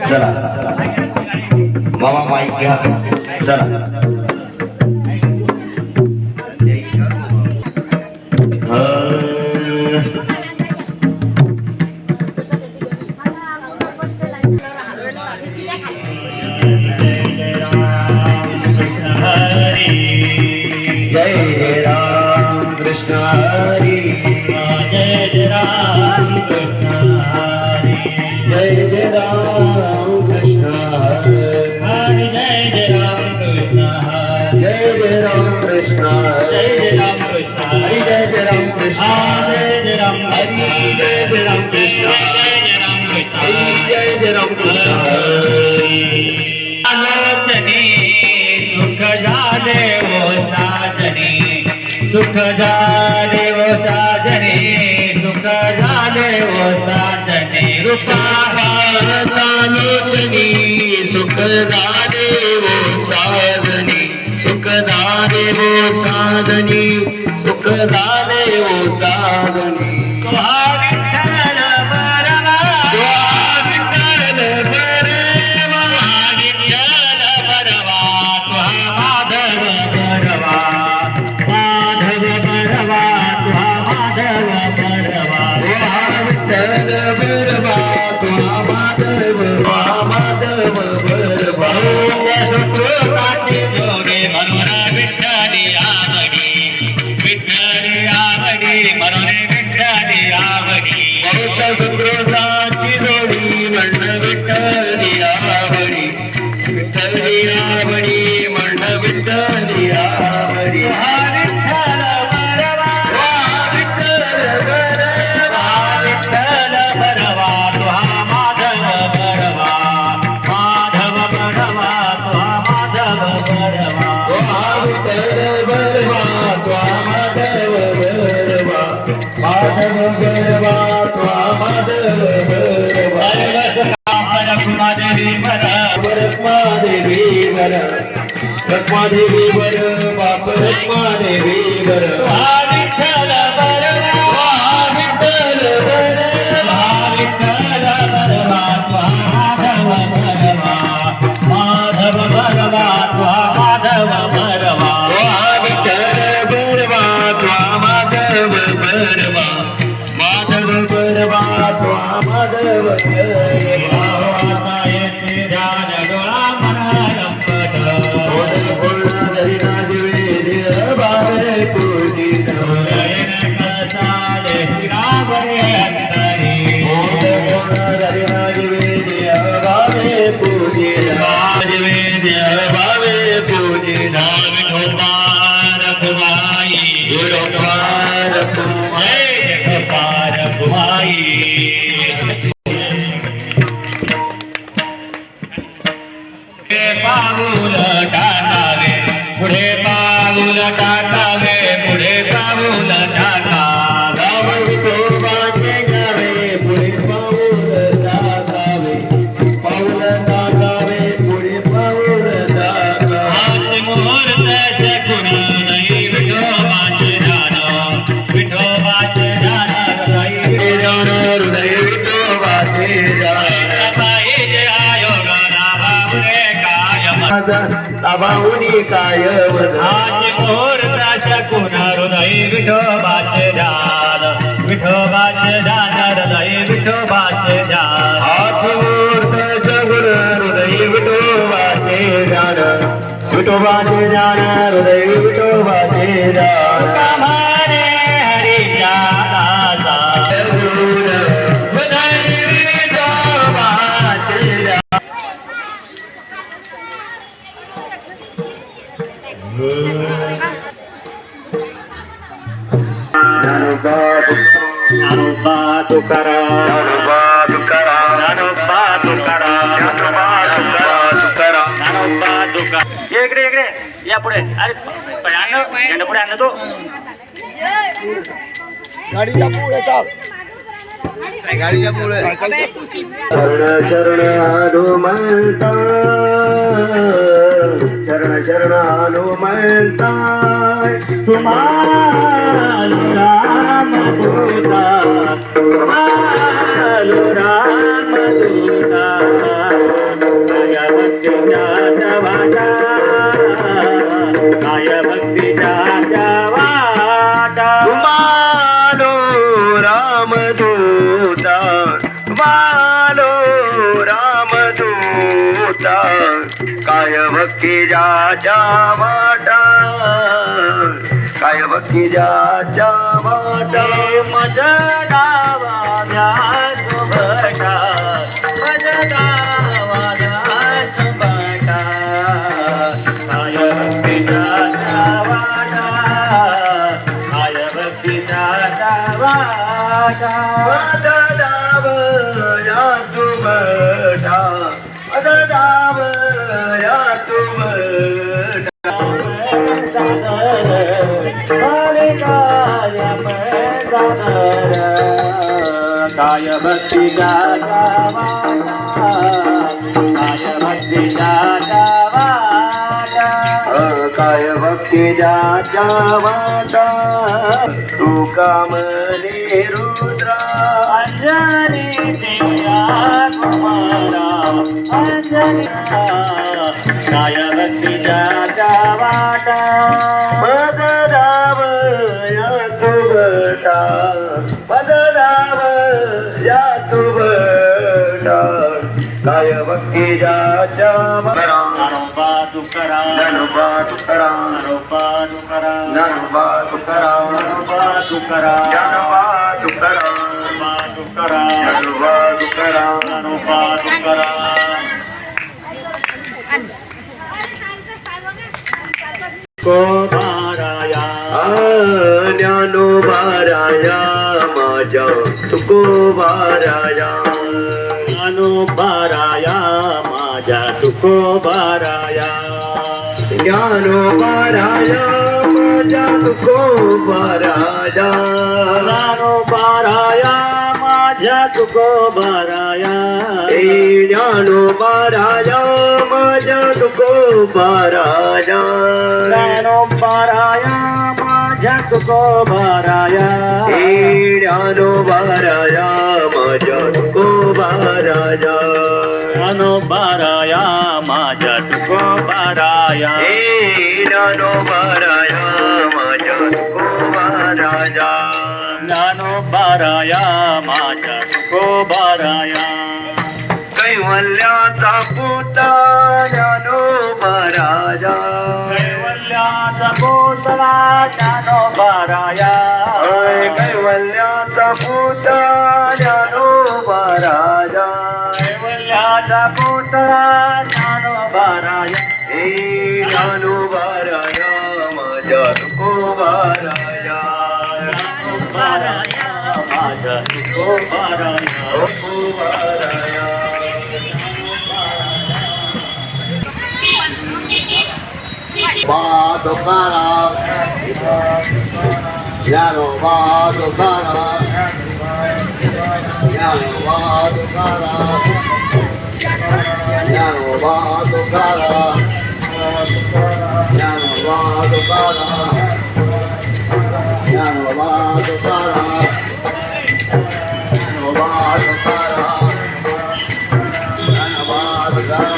चला मामा माईक घ्या चला जय राम कृष्ण हरी जय राम कृष्ण हरी जय राम कृष्ण हरी जय राम कृष्ण जय राम कृष्ण जय राम कृष्ण हरि जय राम कृष्ण जय राम हरि जय राम कृष्ण जय राम कृष्ण जय राम कृष्ण सुख झाले वो साजनी सुख झाले वो साजनी सुख झाले वो साजनी रूपा नोचनी सुख झाले वो साजनी सुख झाले वो साजनी सुख झाले वो साजनी विठ्ठल बरवा विठ्ठल बरवा विठ्ठल बरवा माधव बरवा माधव बरवा माधव बरवा विठ्ठल बरवा माधव माधव बरवा सुखदाते जोडे म्हणून विठ्ठली आवडी विठ्ठली आवडी म्हणून विठ्ठली आवडी बहुत सुखदाची जोडी म्हणून विठ्ठली आवडी विठ्ठली आवडी म्हणून विठ्ठली आवडी विठ्ठल बरवा विठ्ठल बरवा विठ्ठल बरवा तुहा माधव बरवा माधव बरवा तुहा माधव बरवा विठ्ठल बरवा तुहा माधव बरवा माधव बरवा तुहा माधव बरवा रखमादेवी बर रखमादेवी बर रखमादेवी बर बाप रखमादेवी बर विठ्ठल बरवा विठ्ठल बरवा विठ्ठल बरवा माधव बरवा माधव बरवा माधव बरवा विठ्ठल बरवा माधव बरवा माधव बरवा माधव बरवा पाऊल टाकावे पुढे पाऊल टाकावे पुढे पाऊल टाकावे विठोबाचे गावे पुढे पाऊल टाकावे पाऊल टाकावे पुढे पाऊल टाकावे मुहूर्त शकून नाही विठोबाचे ध्यान विठोबाचे ध्यान हृदय विठोबाचे ध्यान लाभावणी काय वधाचे मुहूर्ताच्या कुणा हृदय विठोबाचे ध्यान विठोबाचे ध्यान हृदय विठोबाचे ध्यान हाच मुहूर्ताच्या गुण हृदय विठोबाचे ध्यान विठोबाचे ध्यान हृदय विठोबाचे ध्यान कामाने हरीच्या नाचा हृदय विठोबाचे ध्यान ज्ञानोबा तुकाराम ज्ञानोबा तुकाराम ज्ञानोबा तुकाराम ज्ञानोबा तुकाराम ज्ञानोबा तुकाराम इकडे इकडे या पुढे अरे पुढे आणतो गाडीच्या पुढे चाल गाडीच्या पुढे शरण शरण हनुमंता शरण शरण हनुमंता तुम्हारो राम दूता तुम्हारो राम दूता काय भक्तीच्या जवाटा काय भक्तीच्या जवाटा तुम्हारो राम दूता वालो रामदूता काय भक्ती जाच्या वाटा काय भक्ती जाच्या वाटा मज डावाल्या सुभटा मज डावाल्या सुभटा काय भक्ती जाच्या वाटा काय भक्ती जाच्या वाटा काय भक्ती जाता काय भक्ती जाता काय भक्ती जाता वाटा तू कामने रुद्रा अंजनी देया कुमारा अंजनी काय भक्ती जाता वाटा मदराव या तुबटा मदराव या तुबटा काय भक्ती जाच्या नरोबा तुकारा नरोबा तुकारा नरोबा तुकारा नरोबा तुकारा नरोबा तुकारा नरोबा तुकारा नरोबा तुकारा नरोबा तुकारा नरोबा तुकारा को बाराया ज्ञानोबाराया माझ्या तुको बाराया ज्ञानोबाराया माझ्या तुको बाराया ज्ञानोबाराया माझ्या तुको बाराया ज्ञानोबाराया माझ्या तुको बाराया ज्ञानोबाराया माझ्या तुको बाराया ज्ञानोबाराया माझ्या तुको बाराया ज्ञानोबाराया माझ्या तुको बाराया ज्ञानोबाराया माझ्या तुको बाराया ज्ञानोबाराया माझ्या तुको बाराया ज्ञानोबाराया माझ्या तुको बाराया कैवल्याचा पुता ज्ञानोबाराया कैवल्याचा पुतळा ज्ञानोबाराया कैवल्याचा पुता ज्ञानोबाराया कैवल्याचा पुतळा ज्ञानोबाराया ज्ञानोबाराया माझ्या तुकोबाराया ज्ञानोबाराया माझ्या Tukobaraya Tukobaraya Badukara, Jano Badukara, Jano Badukara, Jano Badukara, Jano Badukara, Jano Badukara, Jano Badukara, Jano Badukara,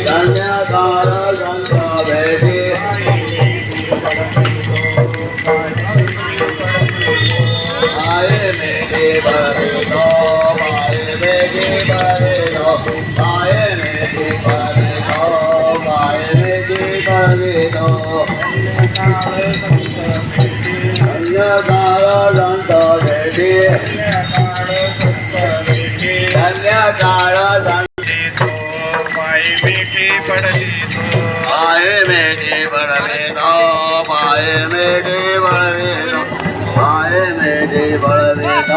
Janya Dara Janya Vedi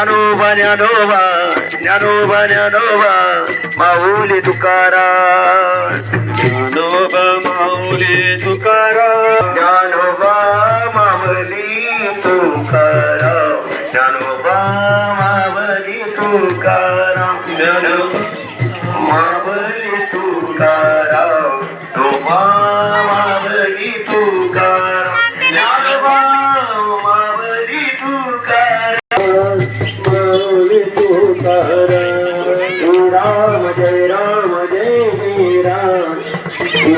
Dnyanoba Dnyanoba Dnyanoba Dnyanoba Mauli Tukaram Dnyanoba Mauli Tukaram Dnyanoba Mauli Tukaram Dnyanoba Mauli Tukaram Dnyanoba Mauli Tukaram Dnyanoba Mauli Tukaram Dnyanoba Mauli Tukaram Mauli Tukaram Ram जय राम जय जय राम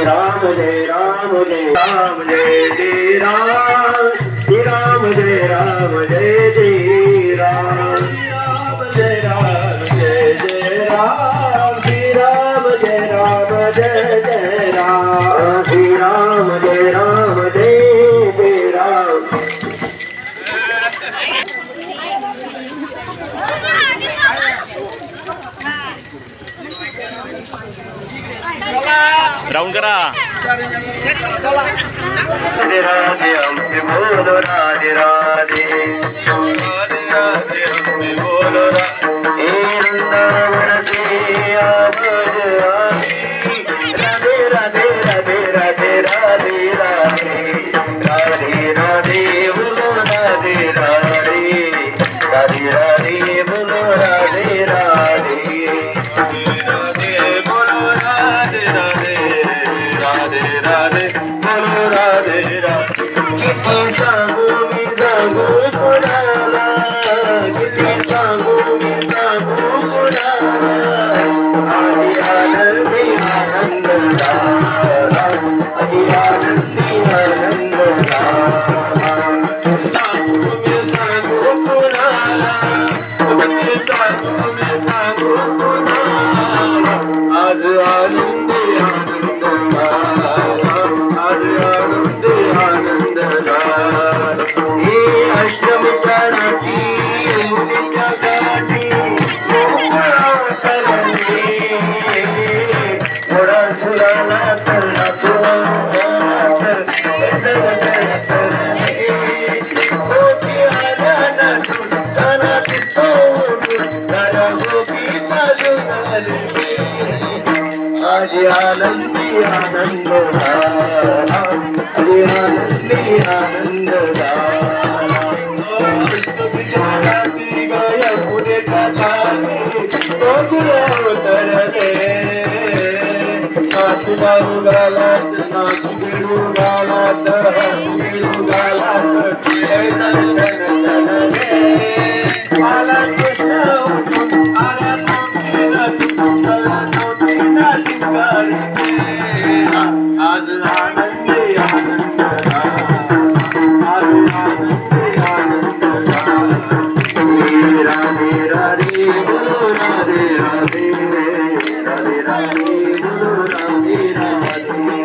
राम जय राम जय राम जय जय राम राम जय राम जय जय राम राम जय राम जय जय राम राम जय राम जय जय राम राम जय राम जय जय राम राऊंड करा. राधे राधे हमसे बोलो राधे राधे राधे राधे हमसे बोलो राधे वृंदावन से आवाज आई राधे राधे राधे राधे राधे राधे राधे राधे बोलो राधे राधे राधे राधे बोलो राधे राधे राधे बोलो राधे राधे राधे राधे बोलो राधे राधे किती सांगू मी सांगू कोणाला किती सांगू मी सांगू कोणाला आधी आनंदी आनंद झाला आधी आनंदी आनंद झाला सांगू मी सांगू कोणाला किती सांगू मी सांगू कोणाला आज आनंदी आनंद झाला आज आनंदी आनंद झाला हे अष्टमीच्या रात्री मुलीच्या गाठी थोडा सुराला तर आज आनंदी आनंद झाला आनंदी आनंद झाला गाया पुढे उतरले नाचला उगालात नाच गिळू गालात गिळू गालात आला कृष्ण आला आज आनंदी आनंद आज आनंदी आनंद राधे राधे बोलो राधे राधे राधे राधे बोलो राधे राधे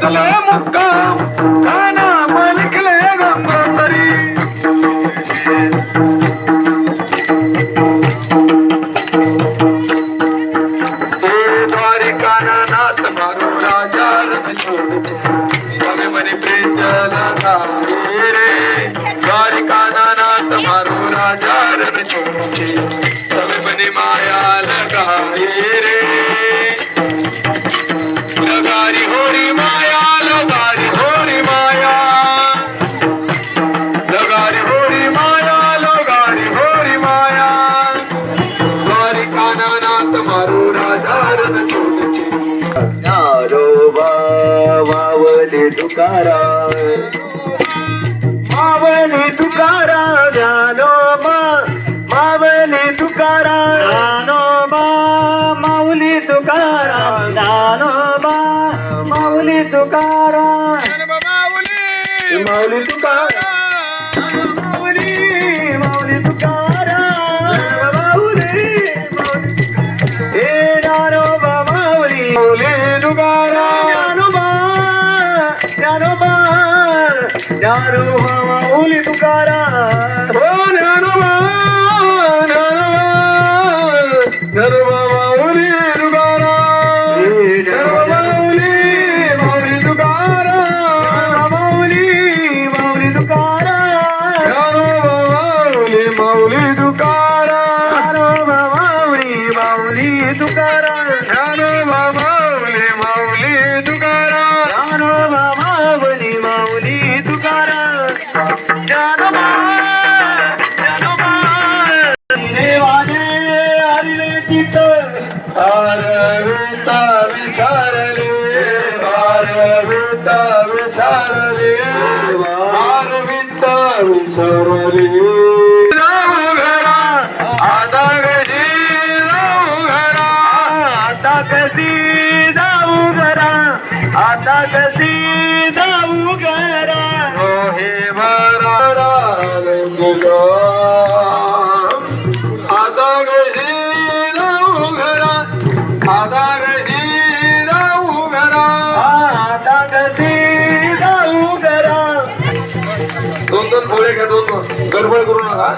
झाला मुक्काम काना मलिकले गंगोत्री द्वारिकानाथ मारो राजा તમે મને પ્રેમ રે દ્વારિકાનાથ મારો રાજા રન છે તમે મને માયા લગાવી રે લગારી હોરી માયા લગારી હોરી માયા લગારી હોરી માયા લગારી હોરી માયા દ્વારિકાનાથ મારો રાજા રન છે वावले तुकाराम मावले तुकाराम ज्ञानोबा मावले तुकाराम ज्ञानोबा माऊली तुकाराम ज्ञानोबा माऊली तुकाराम माऊली तुकाराम माऊली माऊली तुकाराम माऊली हे ज्ञानोबा माऊली माऊली तुकाराम ज्ञानोबा ज्ञानोबा माऊली तुकाराम हो ज्ञानोबा ज्ञानोबा माऊली तुकाराम ज्ञानोबा माऊली तुकाराम माऊली माऊली तुकाराम ज्ञानोबा माऊली तुकाराम ज्ञानोबा माऊली तुकाराम ज्ञानोबा माऊली तुकाराम ज्ञानोबा माऊली तुकाराम ज्ञानोबा ज्ञानोबा देवाने हरिले चित्त हरविता विचारले हरविता विचारले हरविता विचारले जाऊ घरा आता कशी जाऊ घरा आता कशी जाऊ घरा आता कशी जाऊ घरा हो हे भरा गेलो आता कशी जाऊ घरा आता कशी जाऊ घरा आता कशी जाऊ घरा दोन दोन पोळे घ्या दोन दोन गडबड करू नका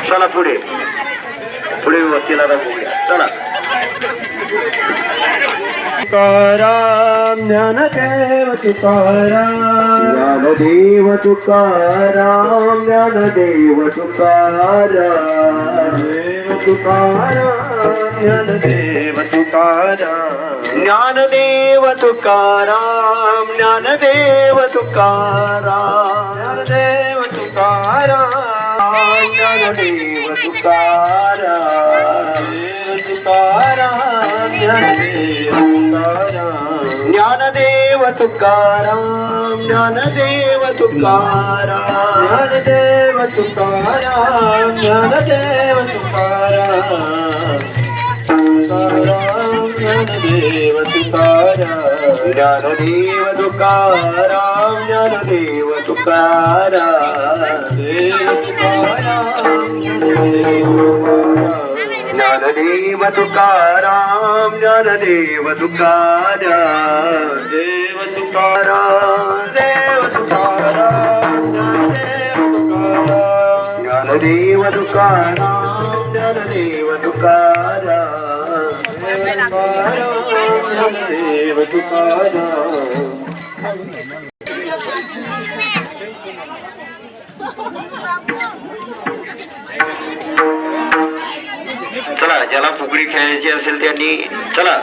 चला पुढे पुढे वस्तीला बघूया चला तुकाराम ज्ञानदेव तुकाराम ज्ञानदेव तुकाराम ज्ञानदेव तुकाराम देव तुकाराम ज्ञानदेव तुकाराम ज्ञानदेव तुकाराम ज्ञानदेव तुकाराम ज्ञानदेव तुकाराम ज्ञानदेव तुकाराम तुकाराम ज्ञानदेव तुकाराम ज्ञानदेव तुकाराम ज्ञानदेव तुकाराम ज्ञानदेव तुकाराम तुकाराम ज्ञानदेव तुकाराम ज्ञानदेव तुकाराम ज्ञानदेव तुकाराम ज्ञानदेव तुकाराम ज्ञानदेव तुकाराम देव तुकाराम देव तुकाराम ज्ञानदेव तुकाराम ज्ञानदेव तुकाराम ज्ञानदेव तुकाराम चला ज्याला फुगडी खेळायची असेल त्यांनी चला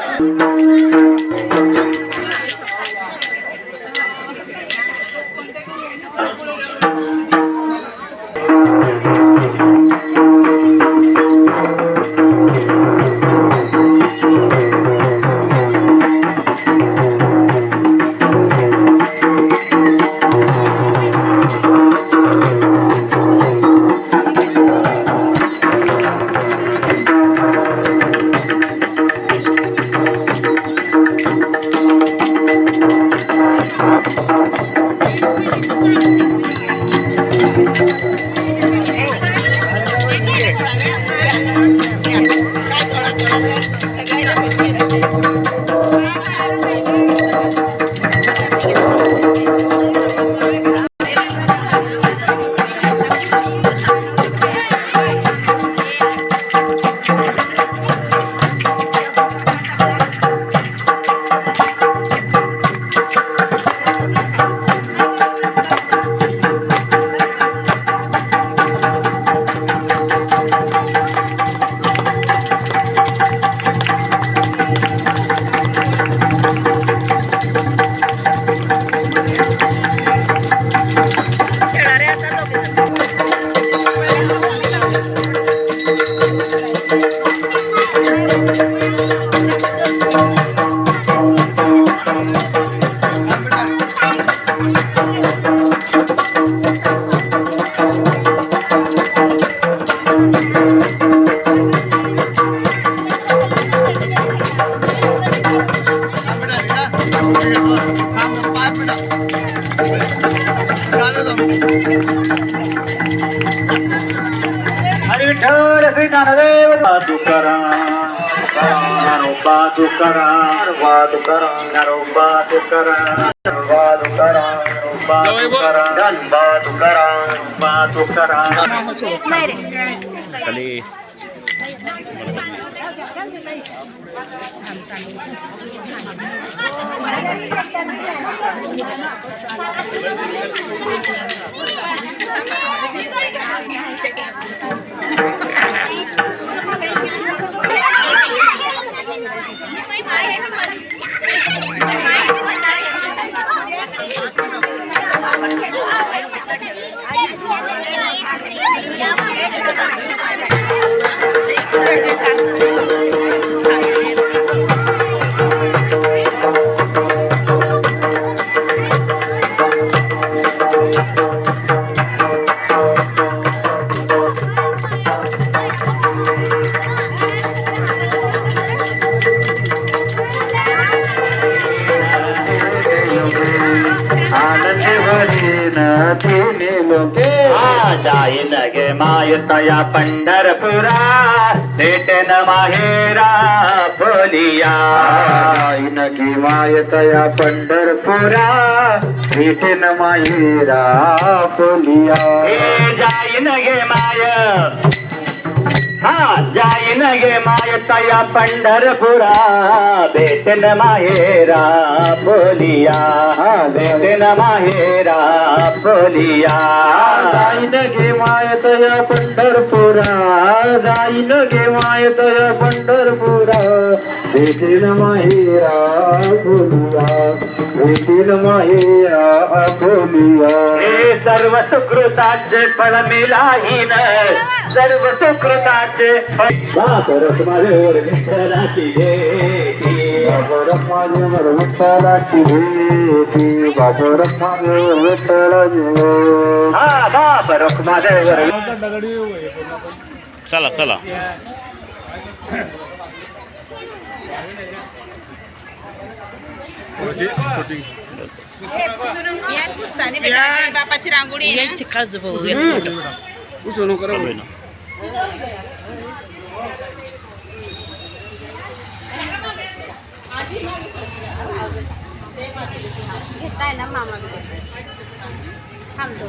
हरी विठ्ठल श्री ज्ञानदेव तुकाराम ज्ञानोबा तुकाराम ज्ञानोबा तुकाराम ज्ञानोबा तुकाराम ज्ञानोबा तुकाराम जाईन गे मायतया पंढरपुरा भेटन माहेरा बोलिया जाईन गे मायतया पंढरपुरा भेटन माहेरा बोलिया जाईन गे माय जाईन गे मायतया पंढरपुरा भेटन माहेरा बोलिया भेटन माहेरा बोलिया जाईन गे मायतय पंढरपुरा जाईन गे मायतय पंढरपुरा भेटील माहेरा बोलूया भेटील माहेरा बोलूया हे सर्व सुकृताचे फळ मिळाहीन सर्व सुकृताचे बापरस माझ्यावर विठ्ठलाची भेटी बापरस माझ्यावर विठ्ठलाची भेटी बापरस माझ्यावर विठ्ठलाची भेटी हा बापरस माझ्यावर चला चला बापाची रांगोळी यांची काळजी बघू घेताय ना मामा थांबतो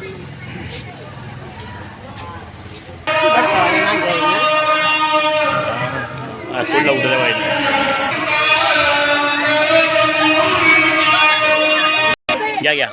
या या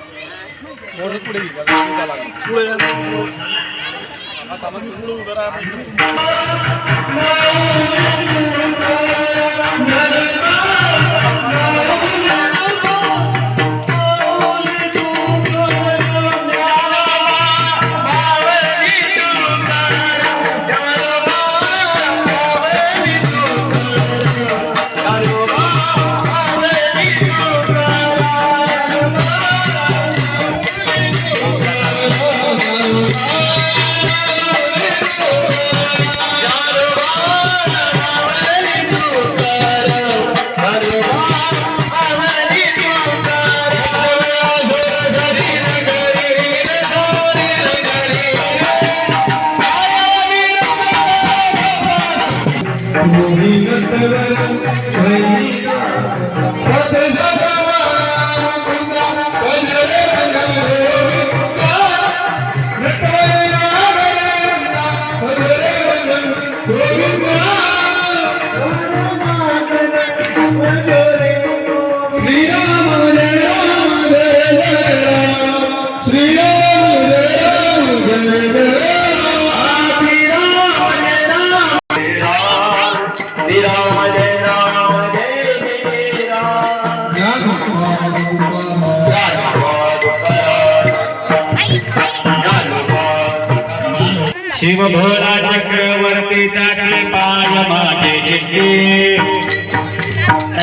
शिव भोला चक्रवर्ती ताटी पाय माझे जिंके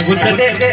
गुंतते